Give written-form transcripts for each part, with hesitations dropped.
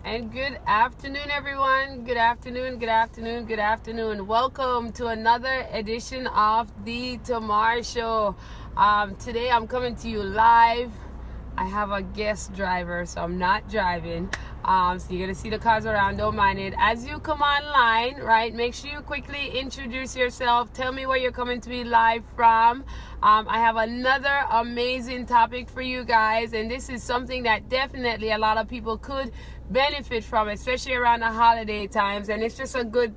And good afternoon, everyone. Good afternoon, good afternoon, good afternoon. Welcome to another edition of the Tamar Show. Today I'm coming to you live. I have a guest driver, so I'm not driving. So you're going to see the cars around, don't mind it. As you come online, right, make sure you quickly introduce yourself. Tell me where you're coming to me live from. I have another amazing topic for you guys, and this is something that definitely a lot of people could benefit from, especially around the holiday times, and it's just a good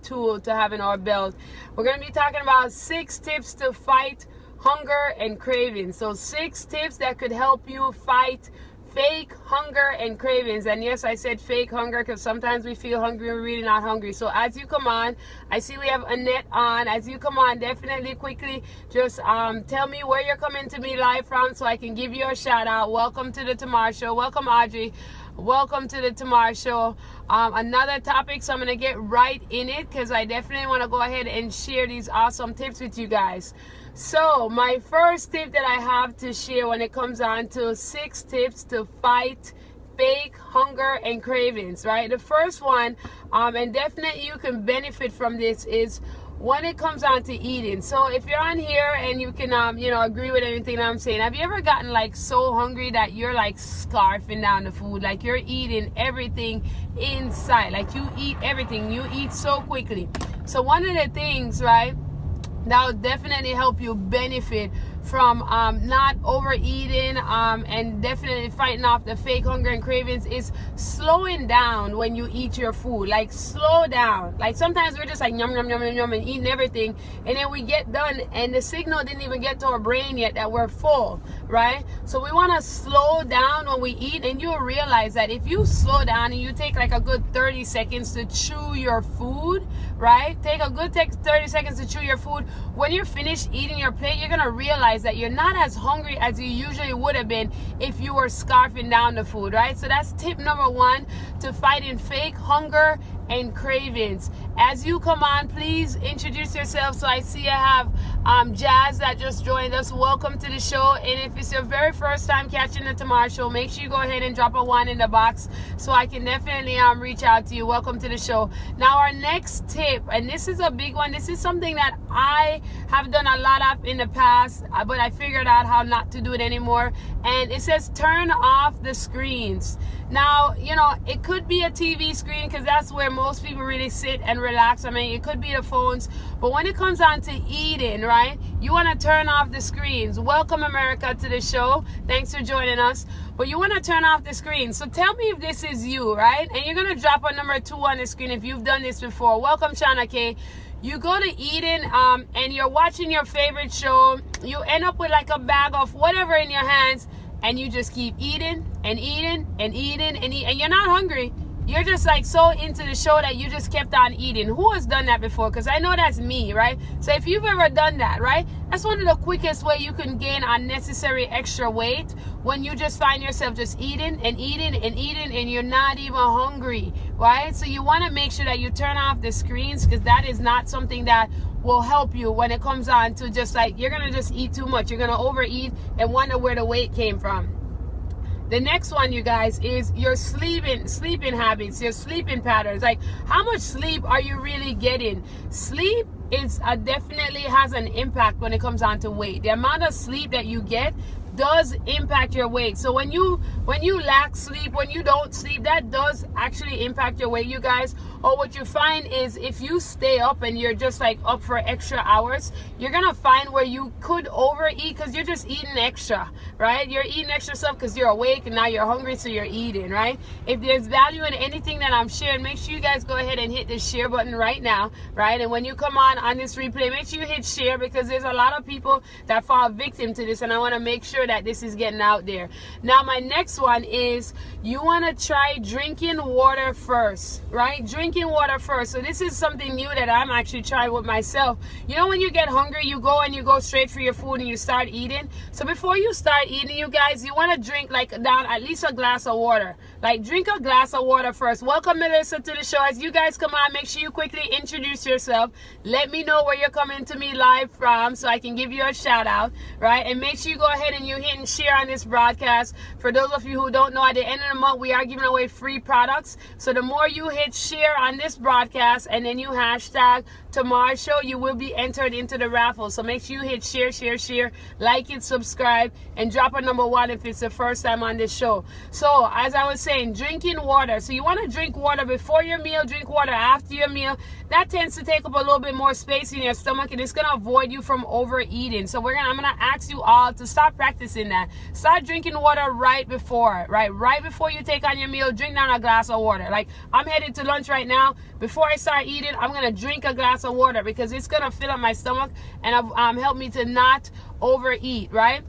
tool to have in our belt. We're going to be talking about 6 tips to fight hunger and cravings. So 6 tips that could help you fight fake hunger and cravings. And yes, I said fake hunger because sometimes we feel hungry and we're really not hungry. So as you come on, I see we have Annette on. As you come on, definitely quickly just tell me where you're coming to me live from so I can give you a shout out. Welcome to the Tamar Show. Welcome, Audrey. Welcome to the Tamar Show. Another topic, so I'm going to get right in it because I definitely want to go ahead and share these awesome tips with you guys. So my first tip that I have to share when it comes on to 6 tips to fight fake hunger and cravings, right? The first one, and definitely you can benefit from this, is when it comes on to eating. So if you're on here and you can agree with anything I'm saying, have you ever gotten like so hungry that you're like scarfing down the food, like you're eating everything inside, like you eat everything, you eat so quickly? So one of the things, right, that will definitely help you benefit from not overeating and definitely fighting off the fake hunger and cravings is slowing down when you eat your food. Like, slow down. Like, sometimes we're just like yum yum yum yum yum and eating everything, and then we get done and the signal didn't even get to our brain yet that we're full, right? So we want to slow down when we eat, and you'll realize that if you slow down and you take like a good 30 seconds to chew your food, right? Take a good 30 seconds to chew your food. When you're finished eating your plate, you're gonna realize that you're not as hungry as you usually would have been if you were scarfing down the food, right? So that's tip number 1 to fighting fake hunger and cravings. As you come on, please introduce yourself. So I see I have Jazz that just joined us. Welcome to the show. And if it's your very first time catching the Tamar Show, make sure you go ahead and drop a 1 in the box so I can definitely reach out to you. Welcome to the show. Now our next tip, and this is a big one. This is something that I have done a lot of in the past, but I figured out how not to do it anymore. And it says turn off the screens. Now, it could be a TV screen because that's where most people really sit and relax. I mean, it could be the phones. But when it comes on to eating, right, you want to turn off the screens. Welcome, America, to the show. Thanks for joining us. But you want to turn off the screen. So tell me if this is you, right? And you're going to drop a number 2 on the screen if you've done this before. Welcome, Shauna K. You go to eating and you're watching your favorite show. You end up with like a bag of whatever in your hands, and you just keep eating and eating and eating and eating, and you're not hungry. You're just like so into the show that you just kept on eating. Who has done that before? Because I know that's me, right? So if you've ever done that, right, that's one of the quickest way you can gain unnecessary extra weight, when you just find yourself just eating and eating and eating and you're not even hungry, right? So you want to make sure that you turn off the screens, because that is not something that will help you when it comes on to just like, you're going to just eat too much. You're going to overeat and wonder where the weight came from. The next one, you guys, is your sleeping habits, your sleeping patterns. Like, how much sleep are you really getting? Sleep is definitely has an impact when it comes on to weight. The amount of sleep that you get does impact your weight. So when you lack sleep, when you don't sleep, that does actually impact your weight, you guys. Or what you find is, if you stay up and you're just like up for extra hours, you're gonna find where you could overeat because you're just eating extra, right? You're eating extra stuff because you're awake and now you're hungry, so you're eating, right? If there's value in anything that I'm sharing, make sure you guys go ahead and hit the share button right now, right? And when you come on this replay, make sure you hit share, because there's a lot of people that fall victim to this, and I want to make sure that this is getting out there. Now my next one is, you want to try drinking water first, right? Drinking water first. So this is something new that I'm actually trying with myself. When you get hungry, you go straight for your food and you start eating. So before you start eating, you guys, you want to drink like down at least a glass of water. Like, drink a glass of water first. Welcome, Melissa, to the show. As you guys come on, make sure you quickly introduce yourself. Let me know where you're coming to me live from so I can give you a shout out, right? And make sure you go ahead and you hitting share on this broadcast. For those of you who don't know, at the end of the month, we are giving away free products. So the more you hit share on this broadcast and then you hashtag Tamar Show, you will be entered into the raffle. So make sure you hit share, like it, subscribe, and drop a number 1 if it's the first time on this show. So as I was saying, drinking water. So you want to drink water before your meal, drink water after your meal. That tends to take up a little bit more space in your stomach, and it's going to avoid you from overeating. So I'm going to ask you all to stop practicing that. Start drinking water right before you take on your meal. Drink down a glass of water. Like, I'm headed to lunch right now. Before I start eating, I'm going to drink a glass of water because it's going to fill up my stomach and help me to not overeat, right?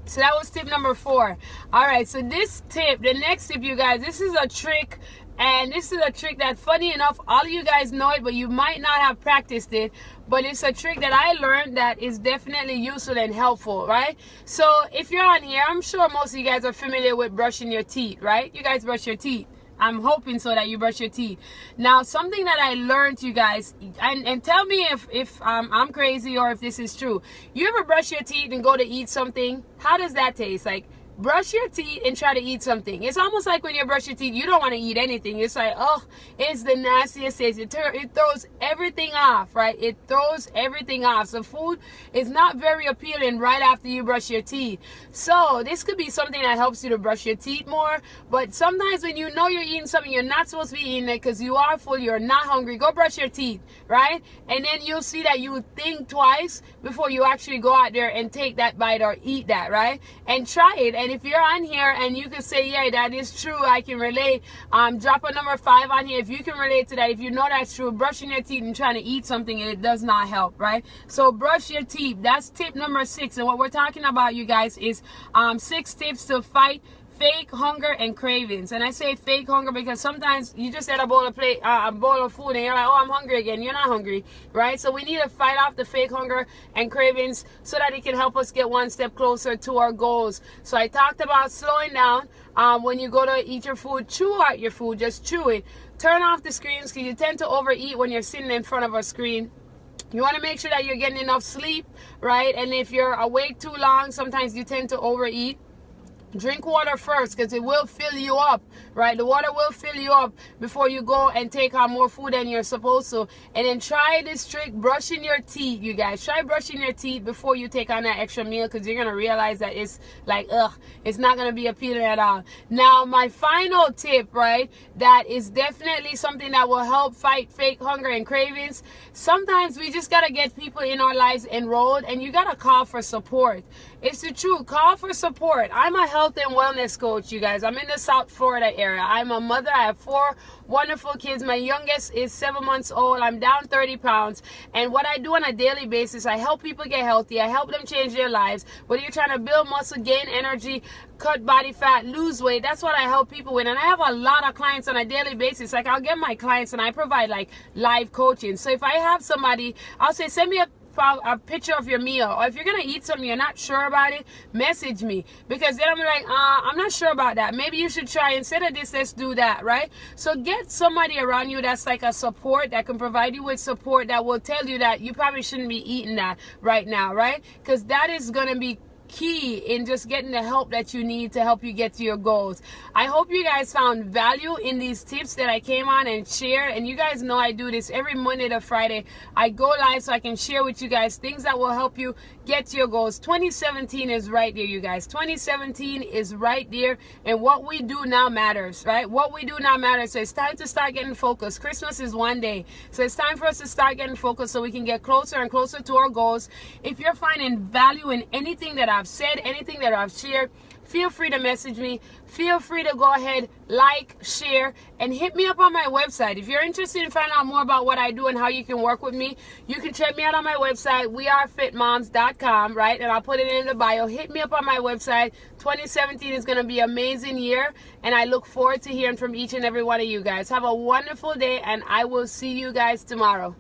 So that was tip number 4. All right, so the next tip, you guys, this is a trick. And this is a trick that, funny enough, all of you guys know it, but you might not have practiced it. But it's a trick that I learned that is definitely useful and helpful, right? So if you're on here, I'm sure most of you guys are familiar with brushing your teeth, right? You guys brush your teeth. I'm hoping so that you brush your teeth. Now, something that I learned, you guys, and tell me if I'm crazy or if this is true. You ever brush your teeth and go to eat something? How does that taste? Like, brush your teeth and try to eat something. It's almost like when you brush your teeth, you don't want to eat anything. It's like, oh, it's the nastiest taste. It throws everything off, right? It throws everything off. So food is not very appealing right after you brush your teeth. So this could be something that helps you to brush your teeth more. But sometimes when you know you're eating something, you're not supposed to be eating it because you are full, you're not hungry, go brush your teeth, right? And then you'll see that you think twice before you actually go out there and take that bite or eat that, right? And try it. And if you're on here and you can say, yeah, that is true, I can relate, drop a number 5 on here if you can relate to that. If you know that's true, brushing your teeth and trying to eat something, it does not help, right? So brush your teeth. That's tip number 6. And what we're talking about, you guys, is 6 tips to fight fake hunger and cravings. And I say fake hunger because sometimes you just had a bowl of food and you're like, oh, I'm hungry again. You're not hungry, right? So we need to fight off the fake hunger and cravings so that it can help us get one step closer to our goals. So I talked about slowing down. When you go to eat your food, chew out your food, just chew it. Turn off the screens because you tend to overeat when you're sitting in front of a screen. You want to make sure that you're getting enough sleep, right? And if you're awake too long, sometimes you tend to overeat. Drink water first because it will fill you up, right? The water will fill you up before you go and take on more food than you're supposed to. And then try this trick, brushing your teeth, you guys. Try brushing your teeth before you take on that extra meal because you're going to realize that it's like, it's not going to be appealing at all. Now, my final tip, right, that is definitely something that will help fight fake hunger and cravings. Sometimes we just got to get people in our lives enrolled and you got to call for support. It's the truth. Call for support. I'm a health and wellness coach, you guys. I'm in the South Florida area. I'm a mother. I have 4 wonderful kids. My youngest is 7 months old. I'm down 30 pounds. And what I do on a daily basis, I help people get healthy. I help them change their lives. Whether you're trying to build muscle, gain energy, cut body fat, lose weight, that's what I help people with. And I have a lot of clients on a daily basis. Like, I'll get my clients and I provide like live coaching. So if I have somebody, I'll say, send me a picture of your meal, or if you're gonna eat something you're not sure about it, message me, because then I'm like, I'm not sure about that, maybe you should try, instead of this, let's do that, right? So get somebody around you that's like a support, that can provide you with support, that will tell you that you probably shouldn't be eating that right now, right? Because that is gonna be key in just getting the help that you need to help you get to your goals. I hope you guys found value in these tips that I came on and share. And you guys know I do this every Monday to Friday. I go live so I can share with you guys things that will help you get to your goals. 2017 is right there, you guys. 2017 is right there, and what we do now matters, right? What we do now matters. So it's time to start getting focused. Christmas is one day, so it's time for us to start getting focused so we can get closer and closer to our goals. If you're finding value in anything that I've said, anything that I've shared, feel free to message me. Feel free to go ahead, like, share, and hit me up on my website. If you're interested in finding out more about what I do and how you can work with me, you can check me out on my website, wearefitmoms.com, right? And I'll put it in the bio. Hit me up on my website. 2017 is going to be an amazing year, and I look forward to hearing from each and every one of you guys. Have a wonderful day, and I will see you guys tomorrow.